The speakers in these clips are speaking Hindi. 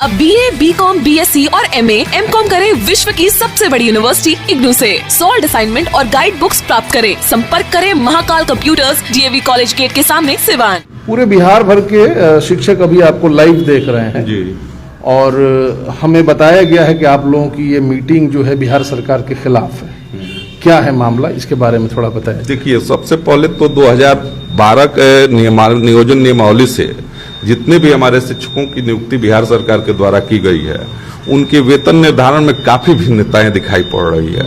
अब BA, BCom, BSc और MA, MCom करें विश्व की सबसे बड़ी यूनिवर्सिटी इग्नू से। सॉल्ड असाइनमेंट और गाइड बुक्स प्राप्त करें। संपर्क करें Mahakal Computers, DAV college gate के सामने, सिवान। पूरे बिहार भर के शिक्षक अभी आपको लाइव देख रहे हैं जी। और हमें बताया गया है कि आप लोगों की ये मीटिंग जो है बिहार सरकार के खिलाफ है। क्या है मामला, इसके बारे में थोड़ा बताएं। देखिए, सबसे पहले तो 2012 के नियोजन नियमावली से जितने भी हमारे शिक्षकों की नियुक्ति बिहार सरकार के द्वारा की गई है, उनके वेतन निर्धारण में काफी भिन्नताएं दिखाई पड़ रही है।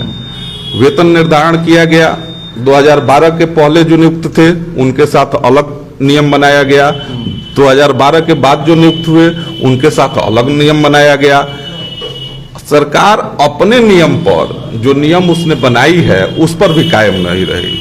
वेतन निर्धारण किया गया 2012 के पहले जो नियुक्त थे उनके साथ अलग नियम बनाया गया, 2012 के बाद जो नियुक्त हुए उनके साथ अलग नियम बनाया गया। सरकार अपने नियम पर, जो नियम उसने बनाई है, उस पर भी कायम नहीं रही।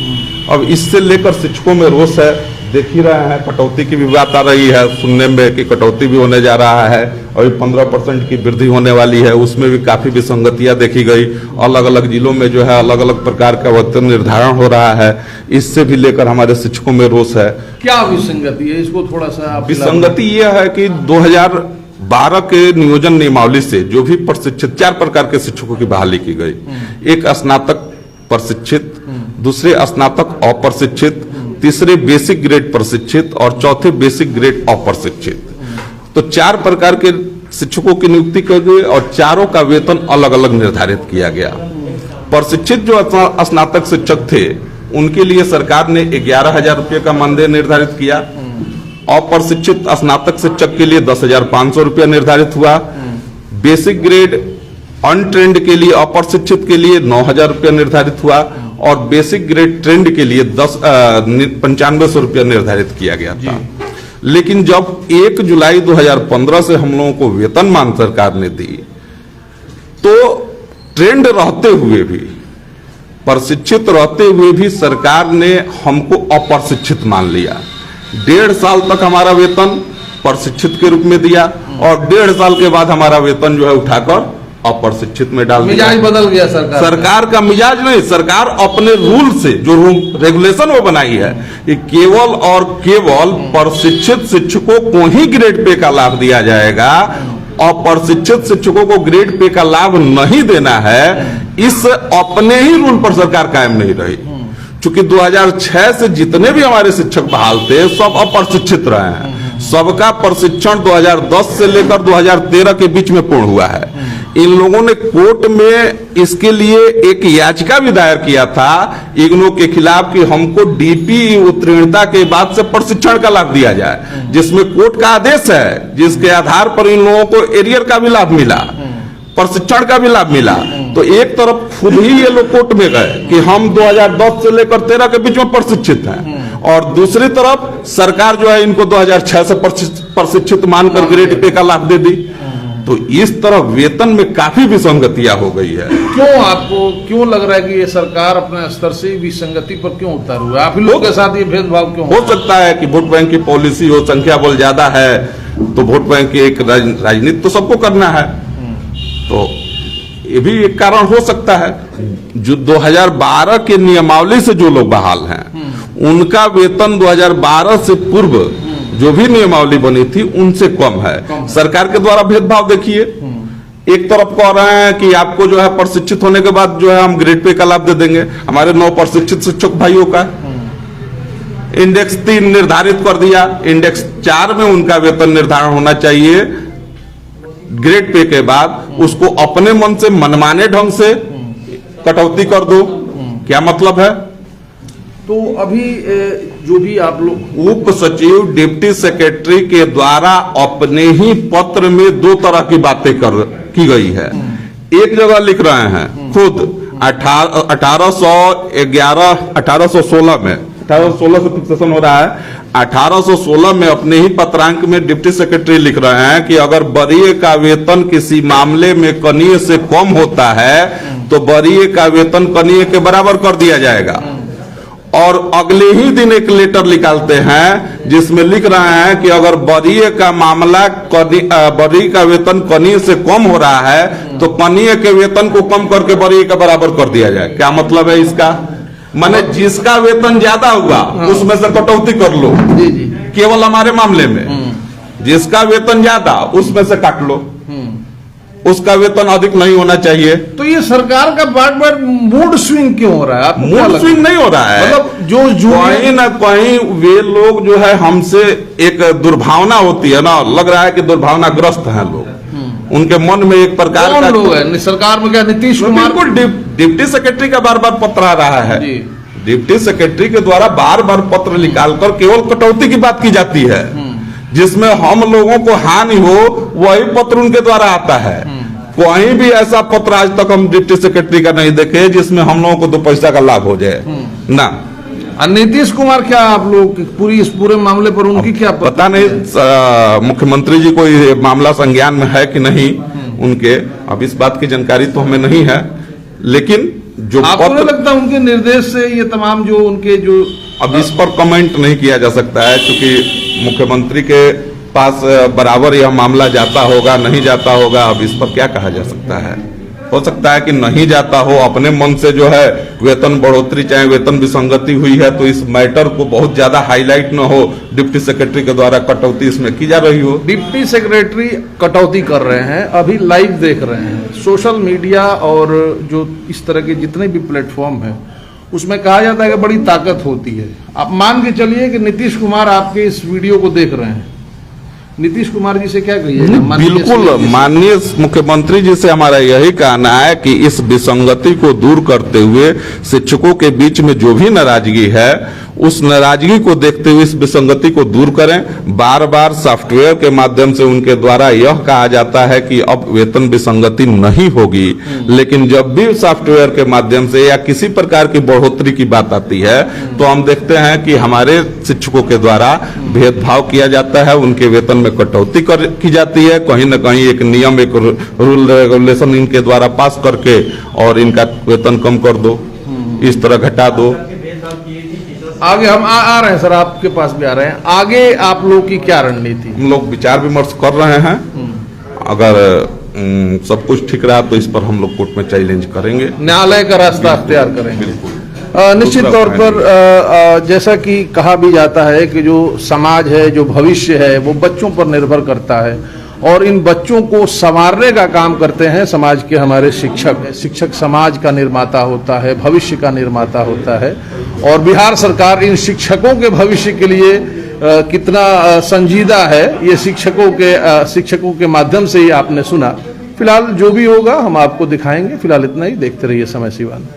अब इससे लेकर शिक्षकों में रोष है। देख ही रहे हैं, कटौती की भी बात आ रही है सुनने में कि कटौती भी होने जा रहा है। अभी 15% की वृद्धि होने वाली है, उसमें भी काफी विसंगतियां देखी गई। अलग अलग जिलों में जो है अलग अलग प्रकार का वेतन निर्धारण हो रहा है। इससे भी लेकर हमारे शिक्षकों में रोष है। क्या विसंगति है, इसको थोड़ा सा। विसंगति यह है कि 2012 के नियोजन नियमावली से जो भी प्रशिक्षित 4 प्रकार के शिक्षकों की बहाली की गई। एक स्नातक प्रशिक्षित, दूसरे स्नातक अप्रशिक्षित, तीसरे बेसिक ग्रेड प्रशिक्षित और चौथे बेसिक ग्रेड अप्रशिक्षित। तो 4 प्रकार के शिक्षकों की नियुक्ति की गई और चारों का वेतन अलग अलग निर्धारित किया गया। प्रशिक्षित जो स्नातक शिक्षक थे उनके लिए सरकार ने 11,000 रुपये का मानदेय निर्धारित किया। अप्रशिक्षित स्नातक शिक्षक के लिए 10,500 रुपया निर्धारित हुआ। बेसिक ग्रेड अनट्रेंड के लिए, अप्रशिक्षित के लिए 9,000 रुपया निर्धारित हुआ और बेसिक ग्रेड ट्रेंड के लिए 9500 रुपया निर्धारित किया गया था। लेकिन जब 1 जुलाई 2015 से हम लोगों को वेतनमान सरकार ने दी, तो ट्रेंड रहते हुए भी, प्रशिक्षित रहते हुए भी सरकार ने हमको अप्रशिक्षित मान लिया। 1.5 साल तक हमारा वेतन प्रशिक्षित के रूप में दिया और 1.5 साल के बाद हमारा वेतन जो है उठाकर अप्रशिक्षित में डाल दिया। मिजाज बदल गया सरकार का मिजाज नहीं, सरकार अपने रूल से जो रेगुलेशन वो बनाई है कि केवल और केवल प्रशिक्षित शिक्षकों को ही ग्रेड पे का लाभ दिया जाएगा, अप्रशिक्षित शिक्षकों को ग्रेड पे का लाभ नहीं देना है। इस अपने ही रूल पर सरकार कायम नहीं रही। चूंकि 2006 से जितने भी हमारे शिक्षक बहाल थे सब अप्रशिक्षित रहे हैं। सबका प्रशिक्षण 2010 से लेकर 2013 के बीच में पूर्ण हुआ है। इन लोगों ने कोर्ट में इसके लिए एक याचिका भी दायर किया था इग्नू के खिलाफ कि हमको डीपी उत्तीर्णता के बाद से प्रशिक्षण का लाभ दिया जाए, जिसमें कोर्ट का आदेश है जिसके आधार पर इन लोगों को एरियर का भी लाभ मिला, प्रशिक्षण का भी लाभ मिला। तो एक तरफ खुद ही ये लोग कोर्ट में गए कि हम 2010 से लेकर 13 के बीच में प्रशिक्षित हैं और दूसरी तरफ सरकार जो है इनको 2006 से प्रशिक्षित मानकर ग्रेड पे का लाभ दे दी। तो इस तरह वेतन में काफी विसंगतियां हो गई है। क्यों लग रहा है कि ये सरकार अपने स्तर से विसंगति पर क्यों उतर हुआ है? आप लोगों के साथ ये भेदभाव क्यों? हो सकता है कि वोट बैंक की पॉलिसी हो, संख्या बल ज्यादा है तो वोट बैंक की एक राजनीति तो सबको करना है, तो ये भी एक कारण हो सकता है। जो 2012 के नियमावली से जो लोग बहाल हैं उनका वेतन 2012 से पूर्व जो भी नियमावली बनी थी उनसे कम है। सरकार के द्वारा भेदभाव देखिए, एक तरफ कह रहे हैं कि आपको जो है प्रशिक्षित होने के बाद जो है हम ग्रेड पे का लाभ दे देंगे। हमारे 9 प्रशिक्षित शिक्षक भाइयों का इंडेक्स 3 निर्धारित कर दिया, इंडेक्स 4 में उनका वेतन निर्धारण होना चाहिए ग्रेड पे के बाद। उसको अपने मन से मनमाने ढंग से कटौती कर दो, क्या मतलब है? तो अभी जो भी आप लोग उप सचिव डिप्टी सेक्रेटरी के द्वारा अपने ही पत्र में 2 तरह की बातें की गई है। एक जगह लिख रहे हैं खुद 1816 में 1816 से फिक्सेशन हो रहा है। 1816 में अपने ही पत्रांक में डिप्टी सेक्रेटरी लिख रहे हैं कि अगर वरीय का वेतन किसी मामले में कनीय से कम होता है तो वरीय का वेतन कनीय के बराबर कर दिया जाएगा। और अगले ही दिन एक लेटर निकालते हैं जिसमें लिख रहे हैं कि अगर वरीय का मामला वरीय का वेतन कनीय से कम हो रहा है तो कनीय के वेतन को कम करके वरीय का बराबर कर दिया जाए। क्या मतलब है इसका? माने जिसका वेतन ज्यादा होगा उसमें से कटौती कर लो। केवल हमारे मामले में जिसका वेतन ज्यादा उसमें से काट लो। उसका वेतन अधिक नहीं होना चाहिए। तो ये सरकार का बार-बार मूड स्विंग क्यों हो रहा है? आपको क्या मूड लगता स्विंग है? नहीं हो रहा है, मतलब जो कहीं ना कहीं वे लोग जो है हमसे एक दुर्भावना होती है ना, लग रहा है कि दुर्भावना ग्रस्त हैं लोग, उनके मन में एक प्रकार कौन का लोग हैं? सरकार में क्या नीतीश कुमार? बिल्कुल डिप्टी सेक्रेटरी का बार बार पत्र आ रहा है। डिप्टी सेक्रेटरी के द्वारा बार बार पत्र निकालकर केवल कटौती की बात की जाती है, जिसमें हम लोगों को हानि हो वही पत्र उनके द्वारा आता है। कहीं भी ऐसा पत्र आज तक हम डिप्टी सेक्रेटरी का नहीं देखे जिसमें हम लोगों को 2 पैसा का लाभ हो जाए ना। नीतीश कुमार क्या आप लोग इस पूरे मामले पर उनकी क्या पता नहीं, मुख्यमंत्री जी को ये मामला संज्ञान में है कि नहीं उनके, अब इस बात की जानकारी तो हमें नहीं है, लेकिन जो आपको नहीं लगता उनके निर्देश से ये तमाम जो उनके जो, अब इस पर कमेंट नहीं किया जा सकता है क्योंकि मुख्यमंत्री के पास बराबर यह मामला जाता होगा नहीं जाता होगा, अब इस पर क्या कहा जा सकता है। हो सकता है कि नहीं जाता हो, अपने मन से जो है वेतन बढ़ोतरी चाहे वेतन विसंगति हुई है तो इस मैटर को बहुत ज्यादा हाईलाइट न हो, डिप्टी सेक्रेटरी के द्वारा कटौती इसमें की जा रही हो। डिप्टी सेक्रेटरी कटौती कर रहे हैं, अभी लाइव देख रहे हैं सोशल मीडिया और जो इस तरह के जितने भी प्लेटफॉर्म है उसमें कहा जाता है कि बड़ी ताकत होती है। आप मान के चलिए कि नीतीश कुमार आपके इस वीडियो को देख रहे हैं, नीतीश कुमार जी से क्या कहिएगा? बिल्कुल, माननीय मुख्यमंत्री जी से हमारा यही कहना है कि इस विसंगति को दूर करते हुए शिक्षकों के बीच में जो भी नाराजगी है उस नाराजगी को देखते हुए इस विसंगति को दूर करें। बार बार सॉफ्टवेयर के माध्यम से उनके द्वारा यह कहा जाता है कि अब वेतन विसंगति नहीं होगी, लेकिन जब भी सॉफ्टवेयर के माध्यम से या किसी प्रकार की बढ़ोतरी की बात आती है तो हम देखते हैं कि हमारे शिक्षकों के द्वारा भेदभाव किया जाता है, उनके वेतन में कटौती की जाती है, कहीं न कहीं एक नियम एक रूल रेगुलेशन इनके द्वारा पास करके और इनका वेतन कम कर दो, इस तरह घटा दो। आगे हम आ रहे हैं सर, आपके पास भी आ रहे हैं। आगे आप लोग की क्या रणनीति? हम लोग विचार विमर्श कर रहे हैं, अगर सब कुछ ठीक रहा तो इस पर हम लोग कोर्ट में चैलेंज करेंगे, न्यायालय का रास्ता अख्तियार करेंगे। बिल्कुल। निश्चित तौर पर जैसा कि कहा भी जाता है कि जो समाज है, जो भविष्य है, वो बच्चों पर निर्भर करता है और इन बच्चों को संवारने का काम करते हैं समाज के हमारे शिक्षक। शिक्षक समाज का निर्माता होता है, भविष्य का निर्माता होता है और बिहार सरकार इन शिक्षकों के भविष्य के लिए कितना संजीदा है ये शिक्षकों के माध्यम से ही आपने सुना। फिलहाल जो भी होगा हम आपको दिखाएंगे। फिलहाल इतना ही, देखते रहिए समय सिवान।